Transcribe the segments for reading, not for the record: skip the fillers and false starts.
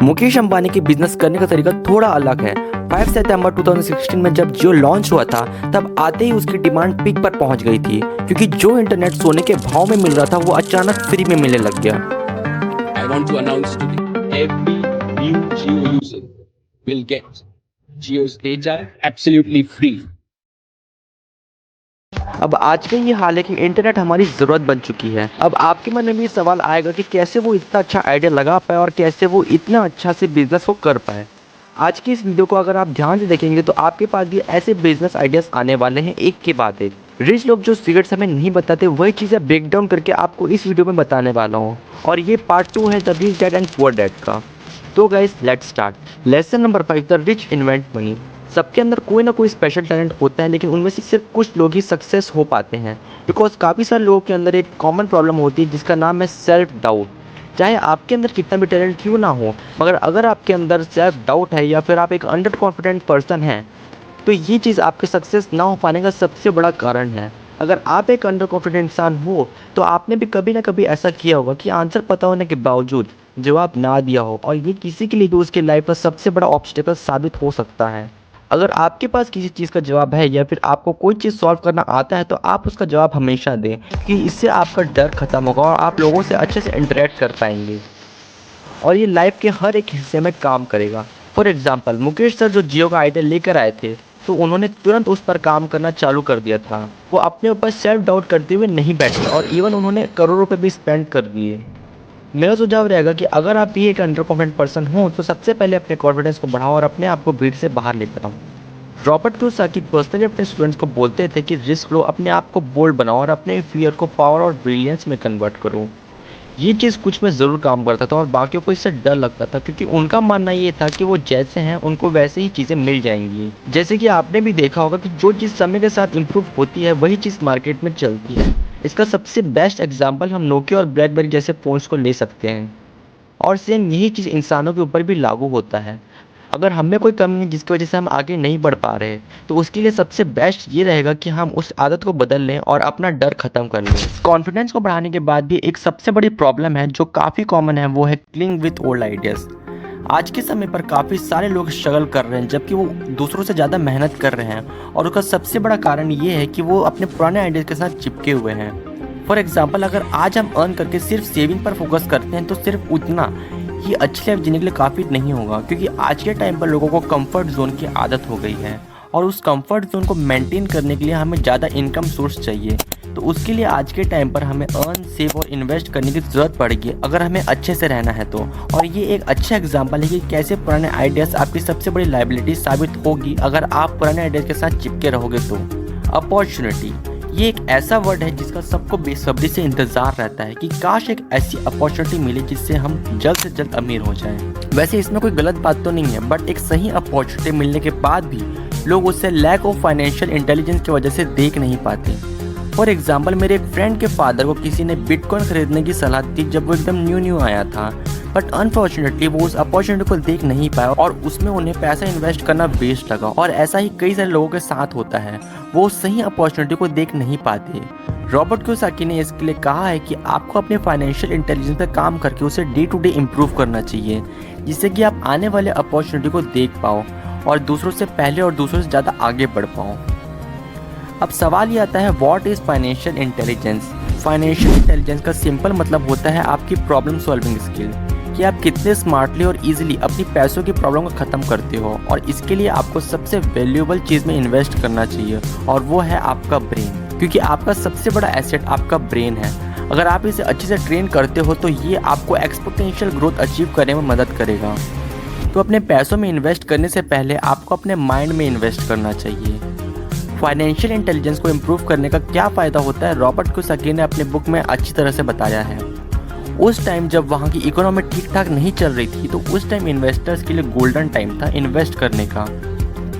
मुकेश अंबानी की बिजनेस करने का तरीका थोड़ा अलग है। 5 सितंबर 2016 में जब जियो लॉन्च हुआ था तब आते ही उसकी डिमांड पीक पर पहुंच गई थी, क्योंकि जो इंटरनेट सोने के भाव में मिल रहा था वो अचानक फ्री में मिलने लग गया। I want to announce today every new Geo user will get Geo's data absolutely free. अब आज का ये हाल है कि इंटरनेट हमारी ज़रूरत बन चुकी है। अब आपके मन में भी सवाल आएगा कि कैसे वो इतना अच्छा आइडिया लगा पाए और कैसे वो इतना अच्छा से बिजनेस को कर पाए। आज की इस वीडियो को अगर आप ध्यान से देखेंगे तो आपके पास भी ऐसे बिजनेस आइडियाज़ आने वाले हैं एक के बाद एक। रिच लोग जो सीक्रेट्स हमें नहीं बताते वही चीज़ें ब्रेक डाउन करके आपको इस वीडियो में बताने वाला हूँ, और ये पार्ट 2 है the rich dad and poor dad का। तो guys let's start. Lesson number 5, the rich invent money. सबके अंदर कोई ना कोई स्पेशल टैलेंट होता है, लेकिन उनमें से सिर्फ कुछ लोग ही सक्सेस हो पाते हैं, बिकॉज काफ़ी सारे लोगों के अंदर एक कॉमन प्रॉब्लम होती है जिसका नाम है सेल्फ डाउट। चाहे आपके अंदर कितना भी टैलेंट क्यों ना हो, मगर अगर आपके अंदर सेल्फ डाउट है या फिर आप एक अंडर कॉन्फिडेंट पर्सन हैं, तो ये चीज़ आपके सक्सेस ना हो पाने का सबसे बड़ा कारण है। अगर आप एक अंडर कॉन्फिडेंट इंसान हो तो आपने भी कभी ना कभी ऐसा किया होगा कि आंसर पता होने के बावजूद जवाब ना दिया हो, और ये किसी के लिए भी उसके लाइफ का सबसे बड़ा ऑब्स्टेकल साबित हो सकता है। अगर आपके पास किसी चीज़ का जवाब है या फिर आपको कोई चीज़ सॉल्व करना आता है तो आप उसका जवाब हमेशा दें, कि इससे आपका डर खत्म होगा और आप लोगों से अच्छे से इंटरेक्ट कर पाएंगे और ये लाइफ के हर एक हिस्से में काम करेगा। फॉर एग्जाम्पल, मुकेश सर जो जियो का आइडिया लेकर आए थे तो उन्होंने तुरंत उस पर काम करना चालू कर दिया था। वो अपने ऊपर सेल्फ डाउट करते हुए नहीं बैठे और इवन उन्होंने करोड़ों रुपए भी स्पेंड कर दिए। मेरा सुझाव रहेगा कि अगर आप भी एक अंडर कॉन्फिडेंट पर्सन हो तो सबसे पहले अपने कॉन्फिडेंस को बढ़ाओ और अपने आप को भीड़ से बाहर लेकर आओ। रॉबर्ट कियोसाकी पर्सनली अपने स्टूडेंट्स को बोलते थे कि रिस्क लो, अपने आप को बोल्ड बनाओ और अपने फियर को पावर और ब्रिलियंस में कन्वर्ट करो। ये चीज़ कुछ में ज़रूर काम करता था और बाकियों को इससे डर लगता था, क्योंकि उनका मानना ये था कि वो जैसे हैं उनको वैसे ही चीज़ें मिल जाएंगी। जैसे कि आपने भी देखा होगा कि जो चीज़ समय के साथ इम्प्रूव होती है वही चीज़ मार्केट में चलती है। इसका सबसे बेस्ट एग्जाम्पल हम नोकिया और ब्लैकबेरी जैसे फ़ोन्स को ले सकते हैं, और सेम यही चीज़ इंसानों के ऊपर भी लागू होता है। अगर हम में कोई कमी है जिसकी वजह से हम आगे नहीं बढ़ पा रहे, तो उसके लिए सबसे बेस्ट ये रहेगा कि हम उस आदत को बदल लें और अपना डर ख़त्म कर लें। कॉन्फिडेंस को बढ़ाने के बाद भी एक सबसे बड़ी प्रॉब्लम है जो काफ़ी कॉमन है, वो है क्लिंग विथ ओल्ड आइडियाज़। आज के समय पर काफ़ी सारे लोग स्ट्रगल कर रहे हैं जबकि वो दूसरों से ज़्यादा मेहनत कर रहे हैं, और उसका सबसे बड़ा कारण ये है कि वो अपने पुराने आइडियाज़ के साथ चिपके हुए हैं। फॉर एग्जाम्पल, अगर आज हम अर्न करके सिर्फ सेविंग पर फोकस करते हैं तो सिर्फ उतना ये अच्छी लाइफ जीने के लिए काफ़ी नहीं होगा, क्योंकि आज के टाइम पर लोगों को कंफर्ट जोन की आदत हो गई है और उस कंफर्ट जोन को मेंटेन करने के लिए हमें ज़्यादा इनकम सोर्स चाहिए। तो उसके लिए आज के टाइम पर हमें अर्न, सेव और इन्वेस्ट करने की ज़रूरत पड़ेगी अगर हमें अच्छे से रहना है तो। और ये एक अच्छा एग्जाम्पल है कि कैसे पुराने आइडियाज़ आपकी सबसे बड़ी लाइबिलिटी साबित होगी अगर आप पुराने आइडियाज़ के साथ चिपके रहोगे तो। अपॉर्चुनिटी, ये एक ऐसा वर्ड है जिसका सबको बेसब्री से इंतज़ार रहता है कि काश एक ऐसी अपॉर्चुनिटी मिले जिससे हम जल्द से जल्द अमीर हो जाएं। वैसे इसमें कोई गलत बात तो नहीं है, बट एक सही अपॉर्चुनिटी मिलने के बाद भी लोग उसे लैक ऑफ फाइनेंशियल इंटेलिजेंस की वजह से देख नहीं पाते। फॉर एग्जाम्पल, मेरे एक फ्रेंड के फादर को किसी ने बिटकॉइन खरीदने की सलाह दी जब वो एकदम न्यू आया था, बट अनफॉर्चुनेटली वो उस अपॉर्चुनिटी को देख नहीं पाया और उसमें उन्हें पैसा इन्वेस्ट करना वेस्ट लगा। और ऐसा ही कई सारे लोगों के साथ होता है, वो सही अपॉर्चुनिटी को देख नहीं पाते। रॉबर्ट कियोसाकी ने इसके लिए कहा है कि आपको अपने फाइनेंशियल इंटेलिजेंस पर काम करके उसे डे टू डे इम्प्रूव करना चाहिए, जिससे कि आप आने वाले अपॉर्चुनिटी को देख पाओ और दूसरों से पहले और दूसरों से ज़्यादा आगे बढ़ पाओ। अब सवाल ये आता है, what is financial intelligence? Financial intelligence का सिंपल मतलब होता है आपकी प्रॉब्लम सॉल्विंग स्किल, कि आप कितने स्मार्टली और इजीली अपनी पैसों की प्रॉब्लम को ख़त्म करते हो। और इसके लिए आपको सबसे वैल्यूएबल चीज़ में इन्वेस्ट करना चाहिए, और वो है आपका ब्रेन, क्योंकि आपका सबसे बड़ा एसेट आपका ब्रेन है। अगर आप इसे अच्छे से ट्रेन करते हो तो ये आपको एक्सपोनेंशियल ग्रोथ अचीव करने में मदद करेगा। तो अपने पैसों में इन्वेस्ट करने से पहले आपको अपने माइंड में इन्वेस्ट करना चाहिए। फाइनेंशियल इंटेलिजेंस को इम्प्रूव करने का क्या फ़ायदा होता है, रॉबर्ट कियोसाकी ने अपने बुक में अच्छी तरह से बताया है। उस टाइम जब वहाँ की इकोनॉमी ठीक ठाक नहीं चल रही थी, तो उस टाइम इन्वेस्टर्स के लिए गोल्डन टाइम था इन्वेस्ट करने का।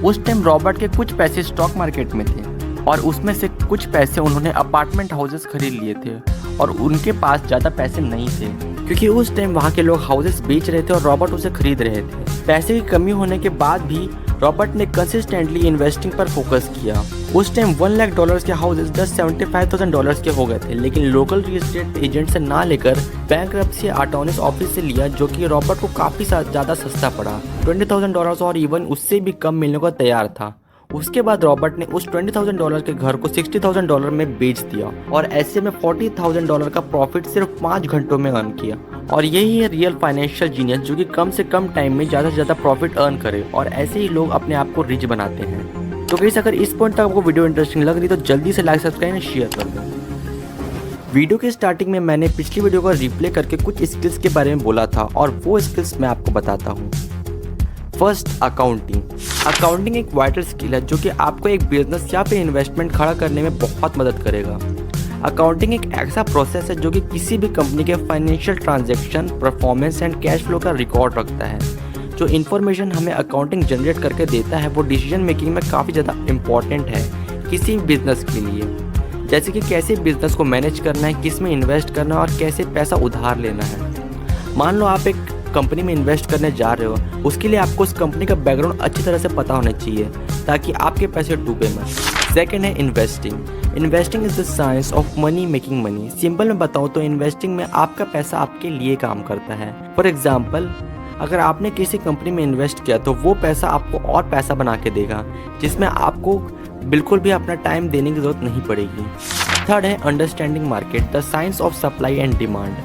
उस टाइम रॉबर्ट के कुछ पैसे स्टॉक मार्केट में थे और उसमें से कुछ पैसे उन्होंने अपार्टमेंट हाउसेस खरीद लिए थे, और उनके पास ज़्यादा पैसे नहीं थे क्योंकि उस टाइम वहाँ के लोग हाउसेस बेच रहे थे और रॉबर्ट उसे खरीद रहे थे। पैसे की कमी होने के बाद भी रॉबर्ट ने कंसिस्टेंटली इन्वेस्टिंग पर फोकस किया उस टाइम $1 लाख के हाउसेज जस्ट $75,000 के हो गए थे, लेकिन लोकल रियल एस्टेट एजेंट से ना लेकर बैंकरप्सी अटॉर्नीज ऑफिस से लिया, जो कि रॉबर्ट को काफ़ी ज़्यादा सस्ता पड़ा। $20,000 और इवन उससे भी कम मिलने को तैयार था। उसके बाद रॉबर्ट ने उस $20,000 के घर को $60,000 में बेच दिया और ऐसे में $40,000 का प्रॉफिट सिर्फ 5 घंटों में अर्न किया। और यही है रियल फाइनेंशियल जीनियस, जो कि कम से कम टाइम में ज़्यादा से ज़्यादा प्रॉफिट अर्न करे, और ऐसे ही लोग अपने आप को रिच बनाते हैं। तो गाइस, अगर इस पॉइंट तक आपको वीडियो इंटरेस्टिंग लग रही तो जल्दी से लाइक, सब्सक्राइब और शेयर कर दो। वीडियो के स्टार्टिंग में मैंने पिछली वीडियो का रिप्ले करके कुछ स्किल्स के बारे में बोला था, और वो स्किल्स मैं आपको बताता हूँ। First, accounting. अकाउंटिंग एक वाइटल स्किल है जो कि आपको एक बिजनेस या फिर इन्वेस्टमेंट खड़ा करने में बहुत मदद करेगा। अकाउंटिंग एक ऐसा प्रोसेस है जो कि किसी भी कंपनी के financial transaction, performance and cash flow का रिकॉर्ड रखता है। जो इन्फॉर्मेशन हमें अकाउंटिंग जनरेट करके देता है वो डिसीजन मेकिंग में काफ़ी ज़्यादा इम्पॉर्टेंट है किसी बिजनेस के लिए। जैसे कि कैसे बिजनेस को मैनेज करना है, किस में इन्वेस्ट करना है और कैसे पैसा उधार लेना है। मान लो आप एक कंपनी में इन्वेस्ट करने जा रहे हो, उसके लिए आपको उस कंपनी का बैकग्राउंड अच्छी तरह से पता होना चाहिए ताकि आपके पैसे डूबे मत। सेकंड है investing. Investing is the science of money making money. Simple में बताऊँ तो इन्वेस्टिंग में आपका पैसा आपके लिए काम करता है। फॉर एग्जाम्पल, अगर आपने किसी कंपनी में इन्वेस्ट किया तो वो पैसा आपको और पैसा बना के देगा, जिसमें आपको बिल्कुल भी अपना टाइम देने की जरूरत नहीं पड़ेगी। थर्ड है understanding market, the science of supply and demand.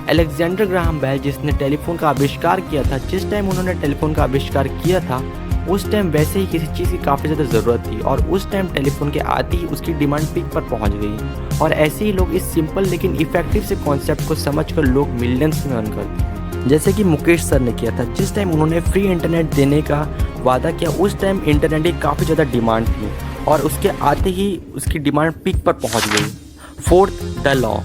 Alexander Graham Bell जिसने टेलीफोन का आविष्कार किया था, जिस टाइम उन्होंने टेलीफोन का आविष्कार किया था उस टाइम वैसे ही किसी चीज़ की काफ़ी ज़्यादा ज़रूरत थी, और उस टाइम टेलीफोन के आते ही उसकी डिमांड पीक पर पहुंच गई। और ऐसे ही लोग इस सिंपल लेकिन इफेक्टिव से कॉन्सेप्ट को समझकर लोग मिलियंस में अर्न करते हैं। जैसे कि मुकेश सर ने किया था, जिस टाइम उन्होंने फ्री इंटरनेट देने का वादा किया उस टाइम इंटरनेट की काफ़ी ज़्यादा डिमांड थी और उसके आते ही उसकी डिमांड पीक पर पहुँच गई। Fourth, the law.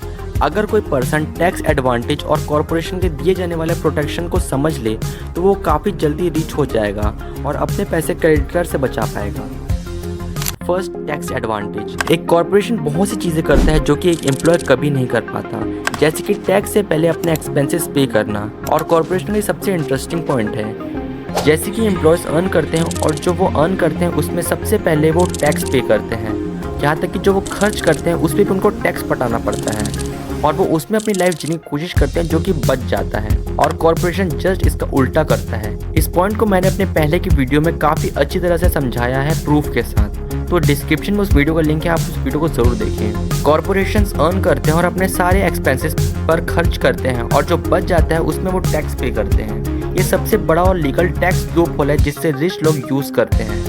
अगर कोई पर्सन टैक्स एडवांटेज और कॉरपोरेशन के दिए जाने वाले प्रोटेक्शन को समझ ले तो वो काफ़ी जल्दी रिच हो जाएगा और अपने पैसे क्रेडिटर से बचा पाएगा। First, tax advantage. एक कॉरपोरेशन बहुत सी चीज़ें करता है जो कि एक एम्प्लॉय कभी नहीं कर पाता, जैसे कि टैक्स से पहले अपने एक्सपेंसेस पे करना। और कॉरपोरेशन का सबसे इंटरेस्टिंग पॉइंट है, जैसे कि एम्प्लॉयज़ अर्न करते हैं और जो वो अर्न करते हैं उसमें सबसे पहले वो टैक्स पे करते हैं, यहाँ तक कि जो वो खर्च करते हैं उस पर भी उनको टैक्स पटाना पड़ता है और वो उसमें अपनी लाइफ जीने की कोशिश करते हैं जो कि बच जाता है। और कॉरपोरेशन जस्ट इसका उल्टा करता है। इस पॉइंट को मैंने अपने पहले की वीडियो में काफ़ी अच्छी तरह से समझाया है प्रूफ के साथ, तो डिस्क्रिप्शन में उस वीडियो का लिंक है, आप उस वीडियो को ज़रूर देखें। कॉरपोरेशंस अर्न करते हैं और अपने सारे एक्सपेंसेस पर खर्च करते हैं और जो बच जाता है उसमें वो टैक्स पे करते हैं। ये सबसे बड़ा और लीगल टैक्स लूपहोल है जिससे रिच लोग यूज़ करते हैं।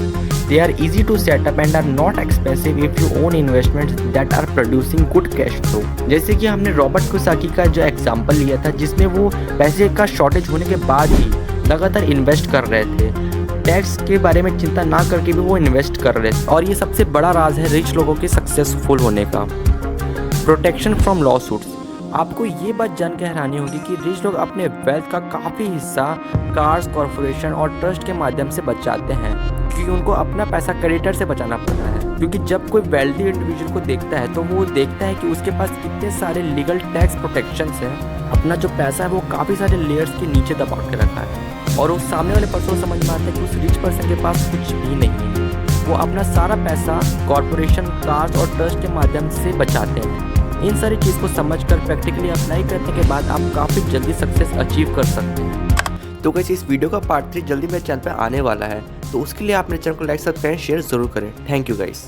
They are easy to set up and are not expensive if you own investments that are producing good cash flow। जैसे कि हमने रॉबर्ट कियोसाकी का जो एग्जांपल लिया था, जिसमें वो पैसे का शॉर्टेज होने के बाद ही लगातार इन्वेस्ट कर रहे थे, टैक्स के बारे में चिंता ना करके भी वो इन्वेस्ट कर रहे थे। और ये सबसे बड़ा राज है रिच लोगों के सक्सेसफुल होने का। Protection from law suits. आपको ये बात जान के हैरानी होगी कि रिच लोग अपने वेल्थ का काफ़ी हिस्सा कार्स, कॉरपोरेशन और ट्रस्ट के माध्यम से बचाते हैं, क्योंकि उनको अपना पैसा क्रेडिटर से बचाना पड़ता है। क्योंकि जब कोई वेल्दी इंडिविजुअल को देखता है तो वो देखता है कि उसके पास कितने सारे लीगल टैक्स प्रोटेक्शंस हैं, अपना जो पैसा है वो काफ़ी सारे लेयर्स के नीचे दबा के रखा है, और उस सामने वाले पर्सन को समझ में आता है कि उस रिच पर्सन के पास कुछ भी नहीं है। वो अपना सारा पैसा कॉरपोरेशन, कार्स और ट्रस्ट के माध्यम से बचाते हैं। इन सारी चीज़ को समझकर प्रैक्टिकली अप्लाई करने के बाद आप काफ़ी जल्दी सक्सेस अचीव कर सकते हैं। तो गाइस, इस वीडियो का पार्ट 3 जल्दी मेरे चैनल पे आने वाला है, तो उसके लिए आप मेरे चैनल को लाइक, सब्सक्राइब, शेयर जरूर करें। Thank you guys.